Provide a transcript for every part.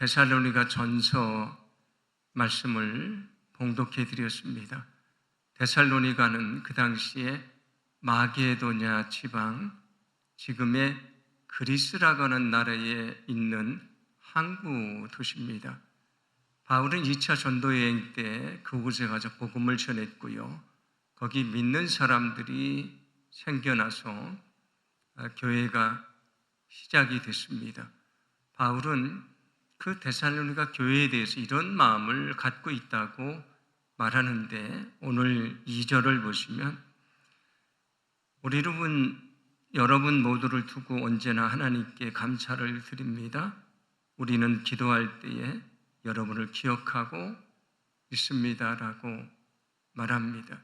데살로니가 전서 말씀을 봉독해 드렸습니다. 데살로니가는 그 당시에 마게도냐 지방, 지금의 그리스라고 하는 나라에 있는 항구 도시입니다. 바울은 2차 전도 여행 때 그곳에 가서 복음을 전했고요. 거기 믿는 사람들이 생겨나서 교회가 시작이 됐습니다. 바울은 그 데살로니가 교회에 대해서 이런 마음을 갖고 있다고 말하는데, 오늘 2절을 보시면 여러분 모두를 두고 언제나 하나님께 감사를 드립니다. 우리는 기도할 때에 여러분을 기억하고 있습니다 라고 말합니다.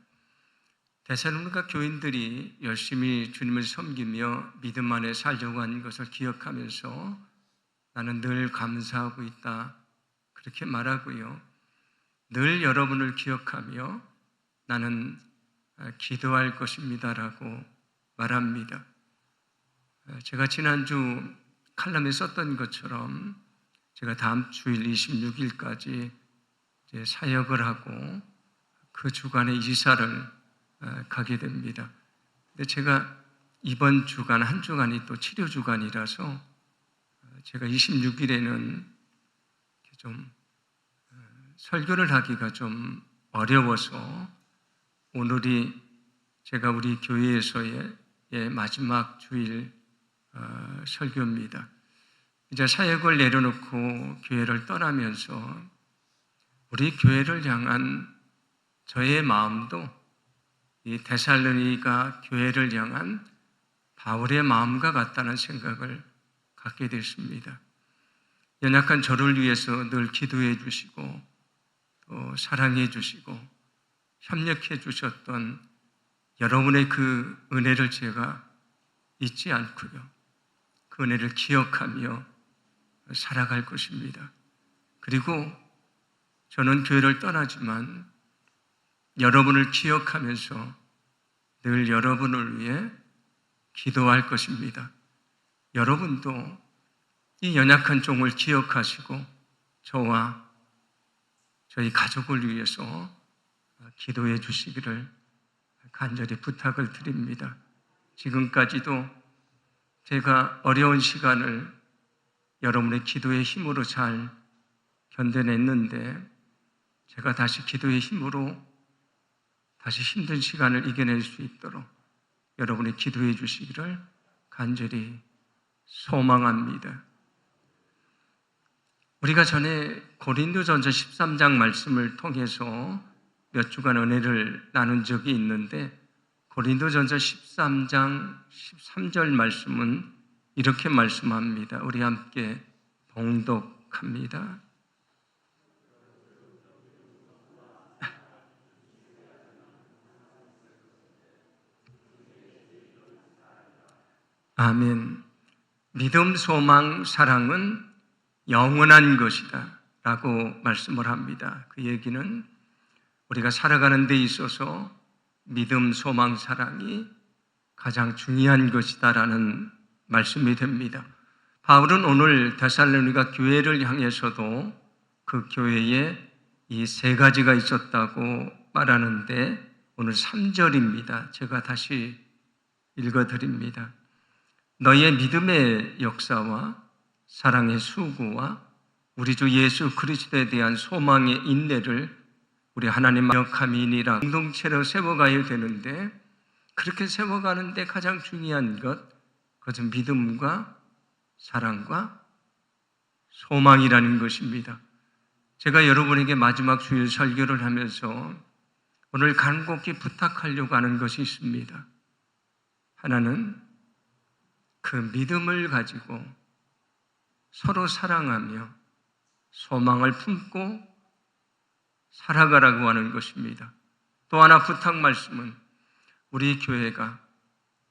데살로니가 교인들이 열심히 주님을 섬기며 믿음 안에 살려고 하는 것을 기억하면서 나는 늘 감사하고 있다, 그렇게 말하고요. 늘 여러분을 기억하며 나는 기도할 것입니다 라고 말합니다. 제가 지난주 칼럼에 썼던 것처럼 제가 다음 주일 26일까지 사역을 하고 그 주간에 이사를 가게 됩니다. 근데 제가 이번 주간 한 주간이 또 치료 주간이라서 제가 26일에는 좀 설교를 하기가 좀 어려워서 오늘이 제가 우리 교회에서의 마지막 주일 설교입니다. 이제 사역을 내려놓고 교회를 떠나면서 우리 교회를 향한 저의 마음도 이 데살로니가 교회를 향한 바울의 마음과 같다는 생각을 갖게 됐습니다. 연약한 저를 위해서 늘 기도해 주시고 또 사랑해 주시고 협력해 주셨던 여러분의 그 은혜를 제가 잊지 않고요, 그 은혜를 기억하며 살아갈 것입니다. 그리고 저는 교회를 떠나지만 여러분을 기억하면서 늘 여러분을 위해 기도할 것입니다. 여러분도 이 연약한 종을 기억하시고 저와 저희 가족을 위해서 기도해 주시기를 간절히 부탁을 드립니다. 지금까지도 제가 어려운 시간을 여러분의 기도의 힘으로 잘 견뎌냈는데, 제가 다시 기도의 힘으로 다시 힘든 시간을 이겨낼 수 있도록 여러분이 기도해 주시기를 간절히 소망합니다. 우리가 전에 고린도전서 13장 말씀을 통해서 몇 주간 은혜를 나눈 적이 있는데, 고린도전서 13장 13절 말씀은 이렇게 말씀합니다. 우리 함께 봉독합니다. 아멘. 믿음, 소망, 사랑은 영원한 것이다 라고 말씀을 합니다. 그 얘기는 우리가 살아가는 데 있어서 믿음, 소망, 사랑이 가장 중요한 것이다 라는 말씀이 됩니다. 바울은 오늘 데살로니가 교회를 향해서도 그 교회에 이 세 가지가 있었다고 말하는데, 오늘 3절입니다. 제가 다시 읽어드립니다. 너희의 믿음의 역사와 사랑의 수고와 우리 주 예수 그리스도에 대한 소망의 인내를 우리 하나님 기억함이니라. 공동체로 세워가야 되는데, 그렇게 세워가는데 가장 중요한 그것은 믿음과 사랑과 소망이라는 것입니다. 제가 여러분에게 마지막 주일 설교를 하면서 오늘 간곡히 부탁하려고 하는 것이 있습니다. 하나는 그 믿음을 가지고 서로 사랑하며 소망을 품고 살아가라고 하는 것입니다. 또 하나 부탁 말씀은 우리 교회가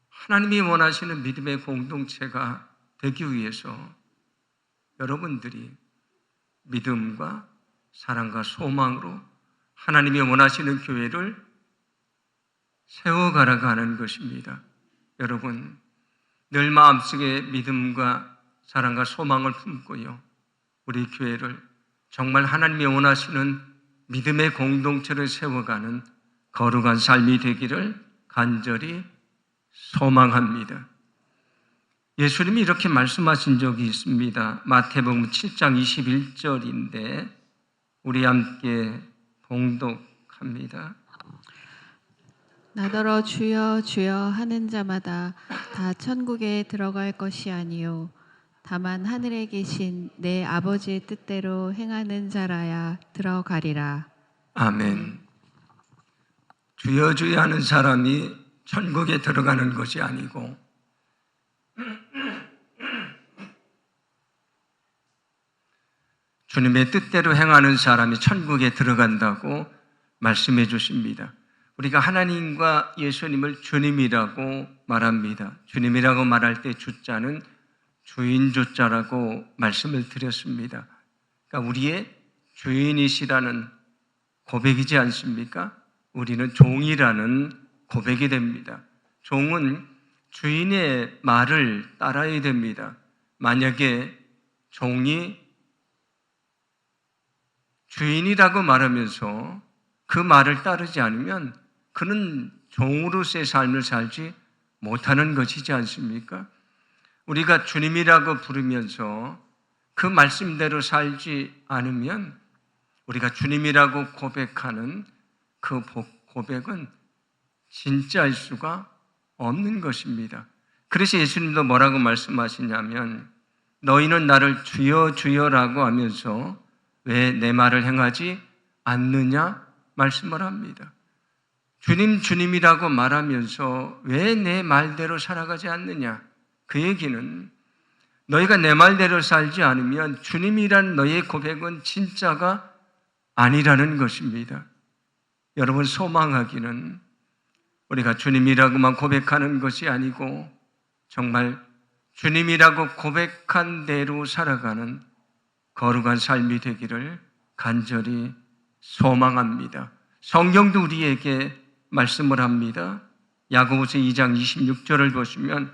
하나님이 원하시는 믿음의 공동체가 되기 위해서 여러분들이 믿음과 사랑과 소망으로 하나님이 원하시는 교회를 세워가라고 하는 것입니다. 여러분, 늘 마음속에 믿음과 사랑과 소망을 품고요, 우리 교회를 정말 하나님이 원하시는 믿음의 공동체를 세워가는 거룩한 삶이 되기를 간절히 소망합니다. 예수님이 이렇게 말씀하신 적이 있습니다. 마태복음 7장 21절인데 우리 함께 봉독합니다. 나더러 주여 주여 하는 자마다 다 천국에 들어갈 것이 아니요 다만 하늘에 계신 내 아버지의 뜻대로 행하는 자라야 들어가리라. 아멘. 주여 주여 하는 사람이 천국에 들어가는 것이 아니고 주님의 뜻대로 행하는 사람이 천국에 들어간다고 말씀해 주십니다. 우리가 하나님과 예수님을 주님이라고 말합니다. 주님이라고 말할 때 주자는 주인 주자라고 말씀을 드렸습니다. 그러니까 우리의 주인이시라는 고백이지 않습니까? 우리는 종이라는 고백이 됩니다. 종은 주인의 말을 따라야 됩니다. 만약에 종이 주인이라고 말하면서 그 말을 따르지 않으면 그는 종으로서의 삶을 살지 못하는 것이지 않습니까? 우리가 주님이라고 부르면서 그 말씀대로 살지 않으면 우리가 주님이라고 고백하는 그 고백은 진짜일 수가 없는 것입니다. 그래서 예수님도 뭐라고 말씀하시냐면 너희는 나를 주여 주여라고 하면서 왜 내 말을 행하지 않느냐 말씀을 합니다. 주님 주님이라고 말하면서 왜 내 말대로 살아가지 않느냐? 그 얘기는 너희가 내 말대로 살지 않으면 주님이란 너의 고백은 진짜가 아니라는 것입니다. 여러분 소망하기는 우리가 주님이라고만 고백하는 것이 아니고 정말 주님이라고 고백한 대로 살아가는 거룩한 삶이 되기를 간절히 소망합니다. 성경도 우리에게 말씀을 합니다. 야고보서 2장 26절을 보시면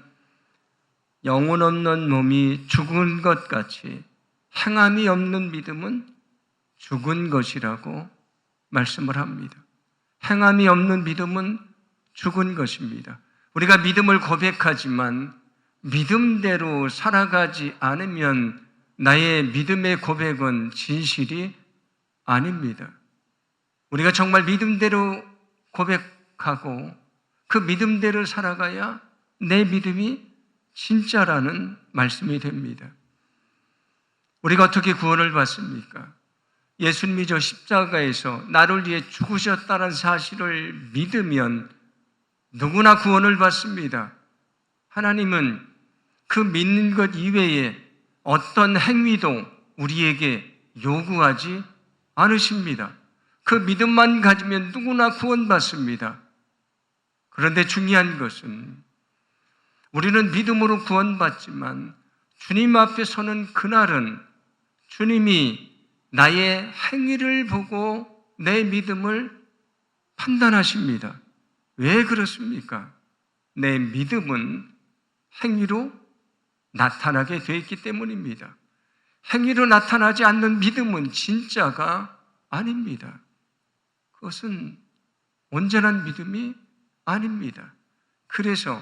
영혼 없는 몸이 죽은 것 같이 행함이 없는 믿음은 죽은 것이라고 말씀을 합니다. 행함이 없는 믿음은 죽은 것입니다. 우리가 믿음을 고백하지만 믿음대로 살아가지 않으면 나의 믿음의 고백은 진실이 아닙니다. 우리가 정말 믿음대로 고백하고 그 믿음대로 살아가야 내 믿음이 진짜라는 말씀이 됩니다. 우리가 어떻게 구원을 받습니까? 예수님이 저 십자가에서 나를 위해 죽으셨다는 사실을 믿으면 누구나 구원을 받습니다. 하나님은 그 믿는 것 이외에 어떤 행위도 우리에게 요구하지 않으십니다. 그 믿음만 가지면 누구나 구원받습니다. 그런데 중요한 것은 우리는 믿음으로 구원받지만 주님 앞에 서는 그날은 주님이 나의 행위를 보고 내 믿음을 판단하십니다. 왜 그렇습니까? 내 믿음은 행위로 나타나게 되어 있기 때문입니다. 행위로 나타나지 않는 믿음은 진짜가 아닙니다. 그것은 온전한 믿음이 아닙니다. 그래서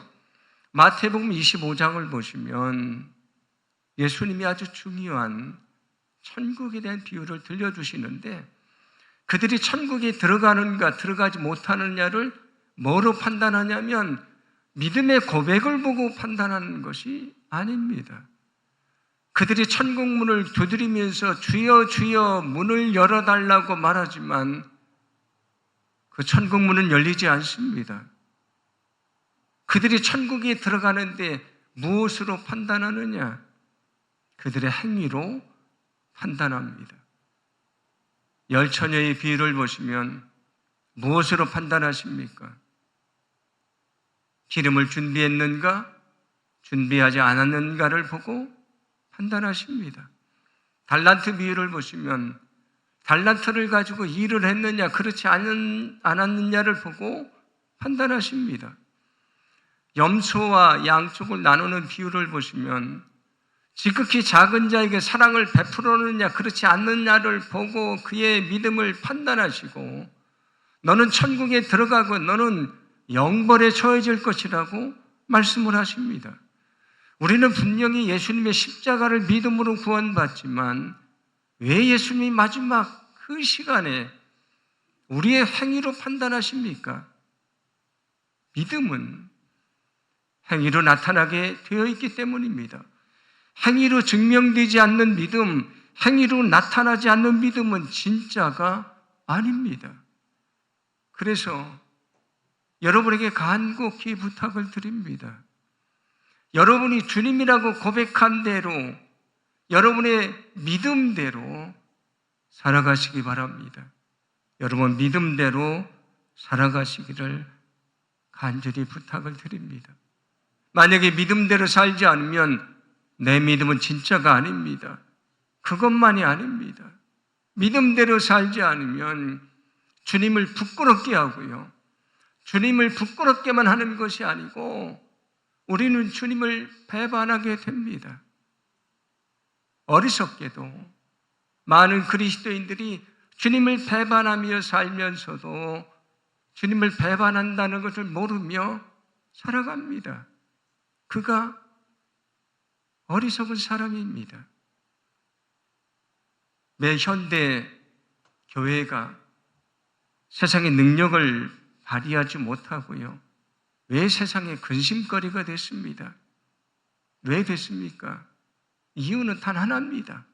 마태복음 25장을 보시면 예수님이 아주 중요한 천국에 대한 비유를 들려주시는데 그들이 천국에 들어가는가 들어가지 못하느냐를 뭐로 판단하냐면 믿음의 고백을 보고 판단하는 것이 아닙니다. 그들이 천국 문을 두드리면서 주여 주여 문을 열어달라고 말하지만 그 천국 문은 열리지 않습니다. 그들이 천국에 들어가는데 무엇으로 판단하느냐? 그들의 행위로 판단합니다. 열 처녀의 비유를 보시면 무엇으로 판단하십니까? 기름을 준비했는가? 준비하지 않았는가를 보고 판단하십니다. 달란트 비유를 보시면 달란트를 가지고 일을 했느냐 그렇지 않았느냐를 보고 판단하십니다. 염소와 양쪽을 나누는 비유를 보시면 지극히 작은 자에게 사랑을 베풀었느냐 그렇지 않느냐를 보고 그의 믿음을 판단하시고 너는 천국에 들어가고 너는 영벌에 처해질 것이라고 말씀을 하십니다. 우리는 분명히 예수님의 십자가를 믿음으로 구원받지만 왜 예수님이 마지막 그 시간에 우리의 행위로 판단하십니까? 믿음은 행위로 나타나게 되어 있기 때문입니다. 행위로 증명되지 않는 믿음, 행위로 나타나지 않는 믿음은 진짜가 아닙니다. 그래서 여러분에게 간곡히 부탁을 드립니다. 여러분이 주님이라고 고백한 대로 여러분의 믿음대로 살아가시기 바랍니다. 여러분 믿음대로 살아가시기를 간절히 부탁을 드립니다. 만약에 믿음대로 살지 않으면 내 믿음은 진짜가 아닙니다. 그것만이 아닙니다. 믿음대로 살지 않으면 주님을 부끄럽게 하고요. 주님을 부끄럽게만 하는 것이 아니고 우리는 주님을 배반하게 됩니다. 어리석게도 많은 그리스도인들이 주님을 배반하며 살면서도 주님을 배반한다는 것을 모르며 살아갑니다. 그가 어리석은 사람입니다. 매 현대 교회가 세상의 능력을 발휘하지 못하고요. 왜 세상의 근심거리가 됐습니다? 왜 됐습니까? 이유는 단 하나입니다.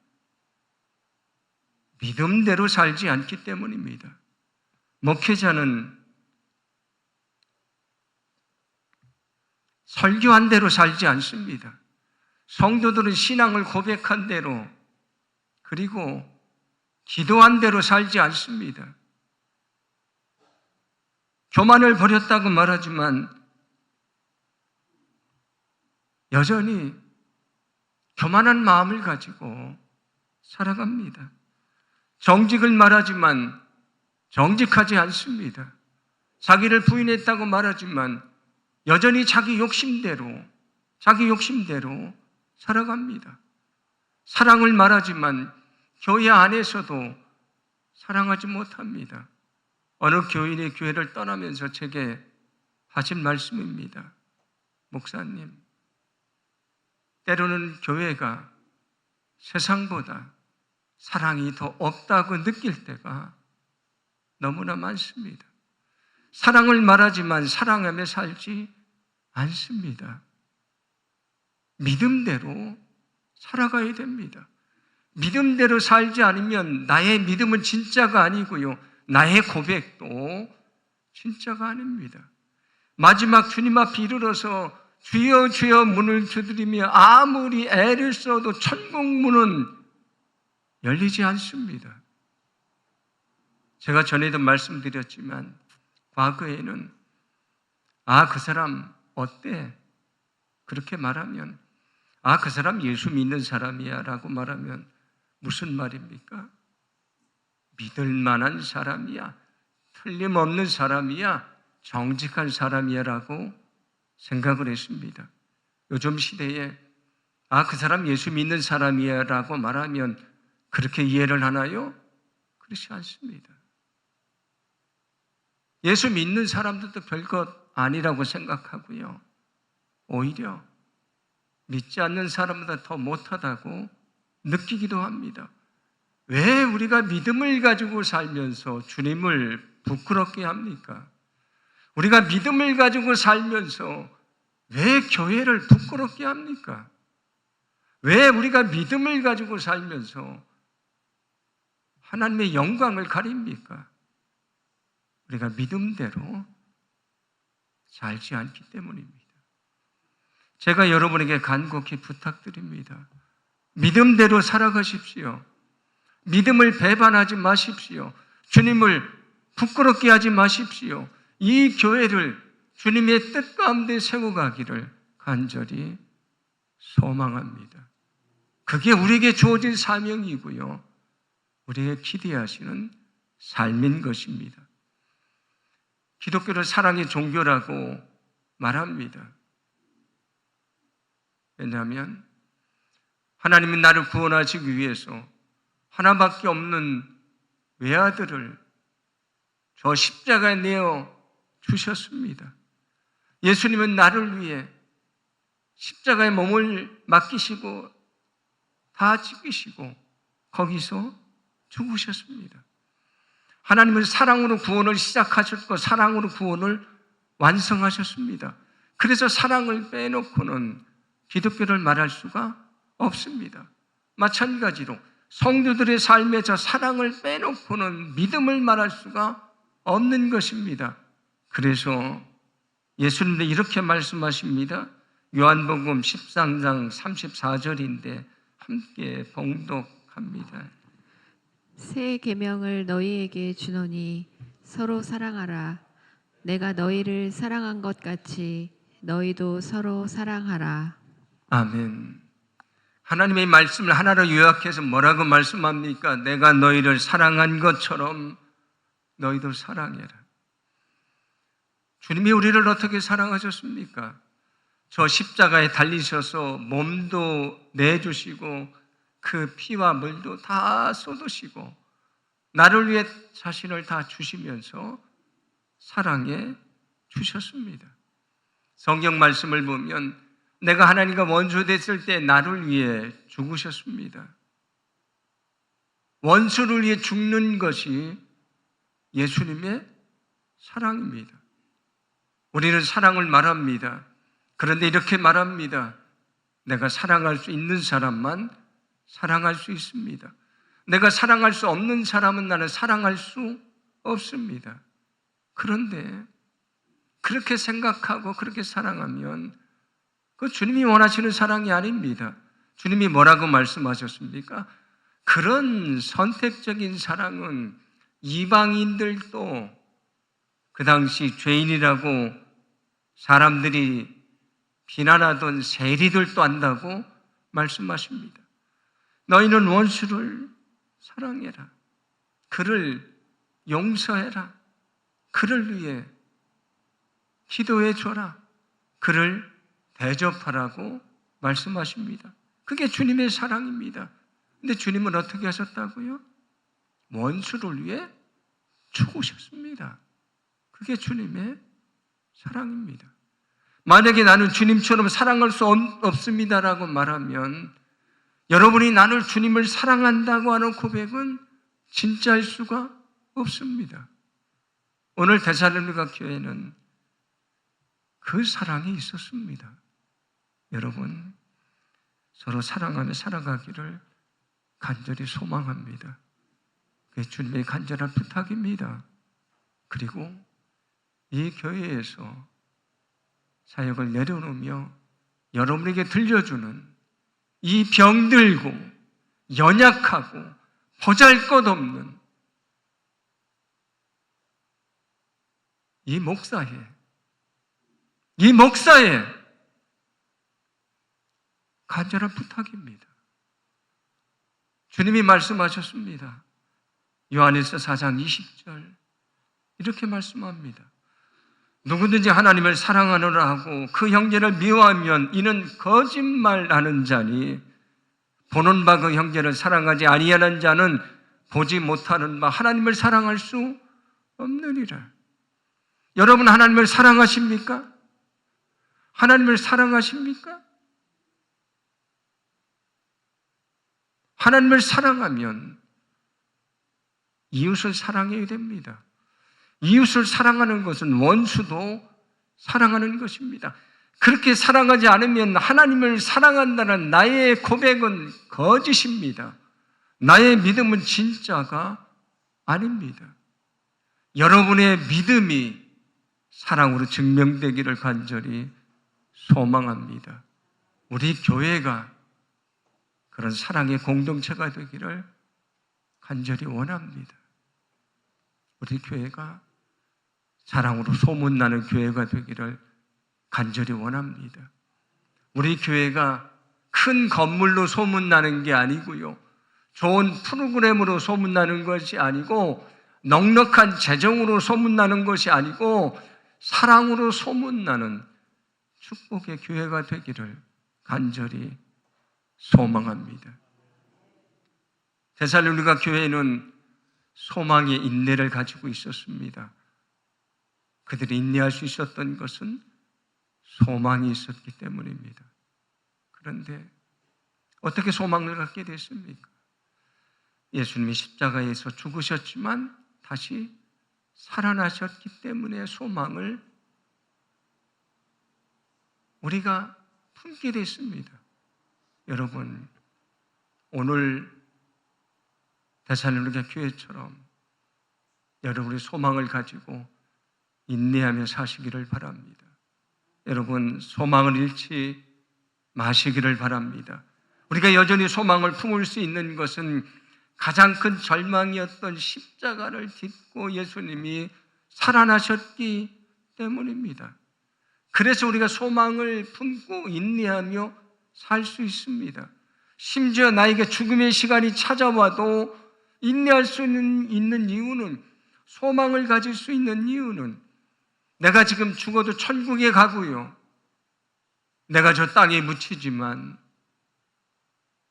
믿음대로 살지 않기 때문입니다. 목회자는 설교한 대로 살지 않습니다. 성도들은 신앙을 고백한 대로 그리고 기도한 대로 살지 않습니다. 교만을 버렸다고 말하지만 여전히 교만한 마음을 가지고 살아갑니다. 정직을 말하지만 정직하지 않습니다. 자기를 부인했다고 말하지만 여전히 자기 욕심대로 살아갑니다. 사랑을 말하지만 교회 안에서도 사랑하지 못합니다. 어느 교인이 교회를 떠나면서 제게 하신 말씀입니다. 목사님, 때로는 교회가 세상보다 사랑이 더 없다고 느낄 때가 너무나 많습니다. 사랑을 말하지만 사랑하며 살지 않습니다. 믿음대로 살아가야 됩니다. 믿음대로 살지 않으면 나의 믿음은 진짜가 아니고요. 나의 고백도 진짜가 아닙니다. 마지막 주님 앞에 이르러서 주여 주여 문을 두드리며 아무리 애를 써도 천국 문은 열리지 않습니다. 제가 전에도 말씀드렸지만 과거에는 그 사람 어때? 그렇게 말하면 그 사람 예수 믿는 사람이야 라고 말하면 무슨 말입니까? 믿을 만한 사람이야, 틀림없는 사람이야, 정직한 사람이야 라고 생각을 했습니다. 요즘 시대에 그 사람 예수 믿는 사람이야 라고 말하면 그렇게 이해를 하나요? 그렇지 않습니다. 예수 믿는 사람들도 별것 아니라고 생각하고요. 오히려 믿지 않는 사람보다 더 못하다고 느끼기도 합니다. 왜 우리가 믿음을 가지고 살면서 주님을 부끄럽게 합니까? 우리가 믿음을 가지고 살면서 왜 교회를 부끄럽게 합니까? 왜 우리가 믿음을 가지고 살면서 하나님의 영광을 가립니까? 우리가 믿음대로 살지 않기 때문입니다. 제가 여러분에게 간곡히 부탁드립니다. 믿음대로 살아가십시오. 믿음을 배반하지 마십시오. 주님을 부끄럽게 하지 마십시오. 이 교회를 주님의 뜻 가운데 세워가기를 간절히 소망합니다. 그게 우리에게 주어진 사명이고요. 우리에게 기대하시는 삶인 것입니다. 기독교를 사랑의 종교라고 말합니다. 왜냐하면 하나님은 나를 구원하시기 위해서 하나밖에 없는 외아들을 저 십자가에 내어 주셨습니다. 예수님은 나를 위해 십자가에 몸을 맡기시고 다 지키시고 거기서 죽으셨습니다. 하나님은 사랑으로 구원을 시작하셨고 사랑으로 구원을 완성하셨습니다. 그래서 사랑을 빼놓고는 기독교를 말할 수가 없습니다. 마찬가지로 성도들의 삶에 저 사랑을 빼놓고는 믿음을 말할 수가 없는 것입니다. 그래서 예수님도 이렇게 말씀하십니다. 요한복음 13장 34절인데 함께 봉독합니다. 새 계명을 너희에게 주노니 서로 사랑하라. 내가 너희를 사랑한 것 같이 너희도 서로 사랑하라. 아멘. 하나님의 말씀을 하나로 요약해서 뭐라고 말씀합니까? 내가 너희를 사랑한 것처럼 너희도 사랑해라. 주님이 우리를 어떻게 사랑하셨습니까? 저 십자가에 달리셔서 몸도 내주시고 그 피와 물도 다 쏟으시고 나를 위해 자신을 다 주시면서 사랑해 주셨습니다. 성경 말씀을 보면 내가 하나님과 원수 됐을 때 나를 위해 죽으셨습니다. 원수를 위해 죽는 것이 예수님의 사랑입니다. 우리는 사랑을 말합니다. 그런데 이렇게 말합니다. 내가 사랑할 수 있는 사람만 사랑할 수 있습니다. 내가 사랑할 수 없는 사람은 나는 사랑할 수 없습니다. 그런데 그렇게 생각하고 그렇게 사랑하면 그 주님이 원하시는 사랑이 아닙니다. 주님이 뭐라고 말씀하셨습니까? 그런 선택적인 사랑은 이방인들도 그 당시 죄인이라고 사람들이 비난하던 세리들도 안다고 말씀하십니다. 너희는 원수를 사랑해라. 그를 용서해라. 그를 위해 기도해 줘라. 그를 대접하라고 말씀하십니다. 그게 주님의 사랑입니다. 근데 주님은 어떻게 하셨다고요? 원수를 위해 죽으셨습니다. 그게 주님의 사랑입니다. 만약에 나는 주님처럼 사랑할 수 없습니다라고 말하면 여러분이 나를 주님을 사랑한다고 하는 고백은 진짜일 수가 없습니다. 오늘 데살로니가 교회는 그 사랑이 있었습니다. 여러분 서로 사랑하며 살아가기를 간절히 소망합니다. 그게 주님의 간절한 부탁입니다. 그리고 이 교회에서 사역을 내려놓으며 여러분에게 들려주는 이 병들고 연약하고 보잘것없는 이 목사의 간절한 부탁입니다. 주님이 말씀하셨습니다. 요한일서 4장 20절 이렇게 말씀합니다. 누구든지 하나님을 사랑하노라 하고 그 형제를 미워하면 이는 거짓말하는 자니 보는 바 그 형제를 사랑하지 아니하는 자는 보지 못하는 바 하나님을 사랑할 수 없느니라. 여러분 하나님을 사랑하십니까? 하나님을 사랑하십니까? 하나님을 사랑하면 이웃을 사랑해야 됩니다. 이웃을 사랑하는 것은 원수도 사랑하는 것입니다. 그렇게 사랑하지 않으면 하나님을 사랑한다는 나의 고백은 거짓입니다. 나의 믿음은 진짜가 아닙니다. 여러분의 믿음이 사랑으로 증명되기를 간절히 소망합니다. 우리 교회가 그런 사랑의 공동체가 되기를 간절히 원합니다. 우리 교회가 사랑으로 소문나는 교회가 되기를 간절히 원합니다. 우리 교회가 큰 건물로 소문나는 게 아니고요. 좋은 프로그램으로 소문나는 것이 아니고 넉넉한 재정으로 소문나는 것이 아니고 사랑으로 소문나는 축복의 교회가 되기를 간절히 소망합니다. 데살로니가 교회는 소망의 인내를 가지고 있었습니다. 그들이 인내할 수 있었던 것은 소망이 있었기 때문입니다. 그런데 어떻게 소망을 갖게 됐습니까? 예수님이 십자가에서 죽으셨지만 다시 살아나셨기 때문에 소망을 우리가 품게 됐습니다. 여러분, 오늘 데살로니가 교회처럼 여러분의 소망을 가지고 인내하며 사시기를 바랍니다. 여러분, 소망을 잃지 마시기를 바랍니다. 우리가 여전히 소망을 품을 수 있는 것은 가장 큰 절망이었던 십자가를 딛고 예수님이 살아나셨기 때문입니다. 그래서 우리가 소망을 품고 인내하며 살 수 있습니다. 심지어 나에게 죽음의 시간이 찾아와도 인내할 수 있는 이유는, 소망을 가질 수 있는 이유는, 내가 지금 죽어도 천국에 가고요, 내가 저 땅에 묻히지만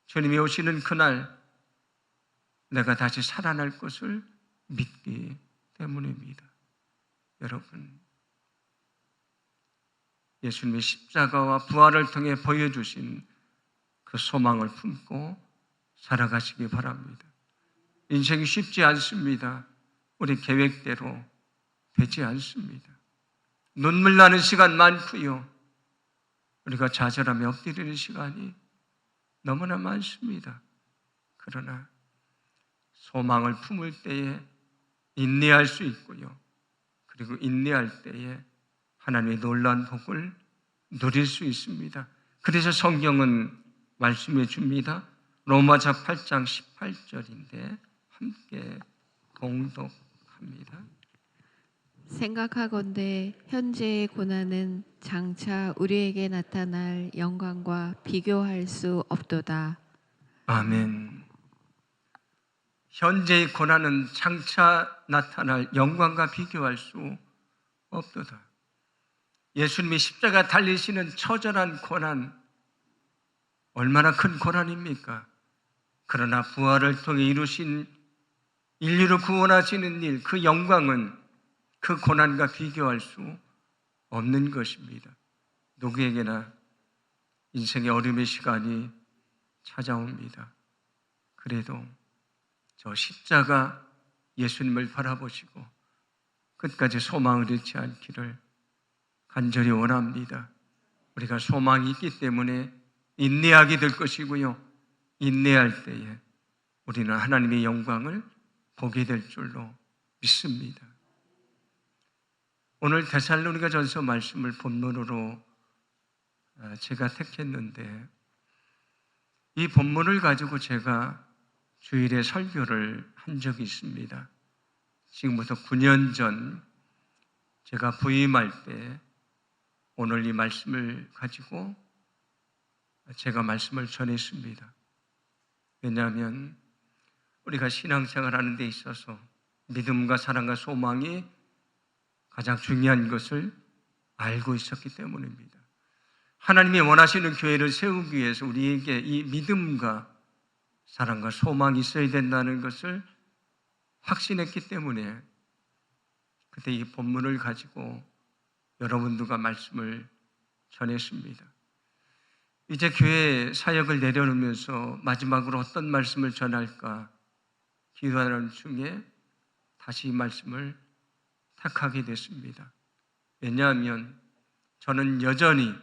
주님이 오시는 그날 내가 다시 살아날 것을 믿기 때문입니다. 여러분, 예수님의 십자가와 부활을 통해 보여주신 그 소망을 품고 살아가시기 바랍니다. 인생이 쉽지 않습니다. 우리 계획대로 되지 않습니다. 눈물 나는 시간 많고요, 우리가 좌절하며 엎드리는 시간이 너무나 많습니다. 그러나 소망을 품을 때에 인내할 수 있고요, 그리고 인내할 때에 하나님의 놀라운 복을 누릴 수 있습니다. 그래서 성경은 말씀해 줍니다. 로마서 8장 18절인데 함께 봉독합니다. 생각하건대 현재의 고난은 장차 우리에게 나타날 영광과 비교할 수 없도다. 아멘. 현재의 고난은 장차 나타날 영광과 비교할 수 없도다. 예수님이 십자가 달리시는 처절한 고난, 얼마나 큰 고난입니까? 그러나 부활을 통해 이루신 인류를 구원하시는 일, 그 영광은 그 고난과 비교할 수 없는 것입니다. 누구에게나 인생의 어려움의 시간이 찾아옵니다. 그래도 저 십자가 예수님을 바라보시고 끝까지 소망을 잃지 않기를 간절히 원합니다. 우리가 소망이 있기 때문에 인내하게 될 것이고요, 인내할 때에 우리는 하나님의 영광을 보게 될 줄로 믿습니다. 오늘 데살로니가 전서 말씀을 본문으로 제가 택했는데, 이 본문을 가지고 제가 주일에 설교를 한 적이 있습니다. 지금부터 9년 전 제가 부임할 때 오늘 이 말씀을 가지고 제가 말씀을 전했습니다. 왜냐하면 우리가 신앙생활하는 데 있어서 믿음과 사랑과 소망이 가장 중요한 것을 알고 있었기 때문입니다. 하나님이 원하시는 교회를 세우기 위해서 우리에게 이 믿음과 사랑과 소망이 있어야 된다는 것을 확신했기 때문에 그때 이 본문을 가지고 여러분들과 말씀을 전했습니다. 이제 교회 사역을 내려놓으면서 마지막으로 어떤 말씀을 전할까 기도하는 중에 다시 이 말씀을 택하게 됐습니다. 왜냐하면 저는 여전히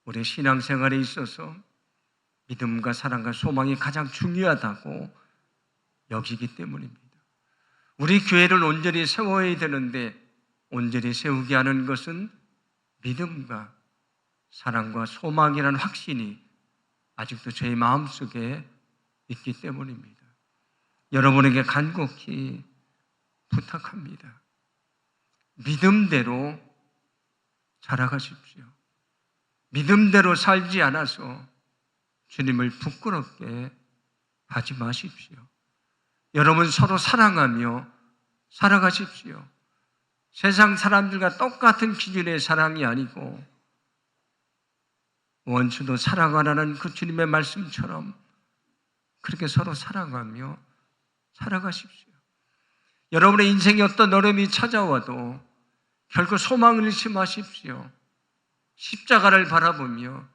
우리 신앙생활에 있어서 믿음과 사랑과 소망이 가장 중요하다고 여기기 때문입니다. 우리 교회를 온전히 세워야 되는데 온전히 세우게 하는 것은 믿음과 사랑과 소망이라는 확신이 아직도 저의 마음속에 있기 때문입니다. 여러분에게 간곡히 부탁합니다. 믿음대로 살아가십시오. 믿음대로 살지 않아서 주님을 부끄럽게 하지 마십시오. 여러분 서로 사랑하며 살아가십시오. 세상 사람들과 똑같은 기준의 사랑이 아니고 원수도 사랑하라는 그 주님의 말씀처럼 그렇게 서로 사랑하며 살아가십시오. 여러분의 인생에 어떤 어려움이 찾아와도 결코 소망을 잃지 마십시오. 십자가를 바라보며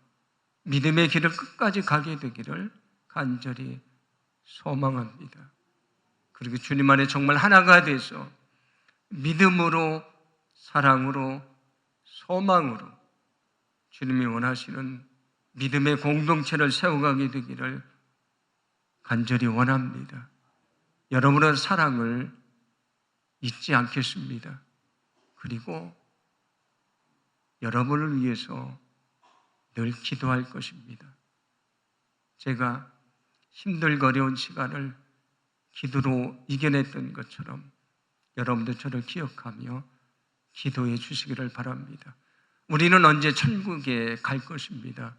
믿음의 길을 끝까지 가게 되기를 간절히 소망합니다. 그리고 주님 안에 정말 하나가 돼서 믿음으로, 사랑으로, 소망으로 주님이 원하시는 믿음의 공동체를 세워가게 되기를 간절히 원합니다. 여러분의 사랑을 잊지 않겠습니다. 그리고 여러분을 위해서 늘 기도할 것입니다. 제가 힘들고 어려운 시간을 기도로 이겨냈던 것처럼 여러분도 저를 기억하며 기도해 주시기를 바랍니다. 우리는 언제 천국에 갈 것입니다.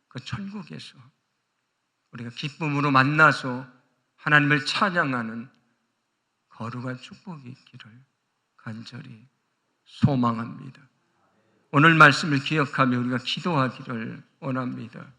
그 천국에서 우리가 기쁨으로 만나서 하나님을 찬양하는 거룩한 축복이 있기를 간절히 소망합니다. 오늘 말씀을 기억하며 우리가 기도하기를 원합니다.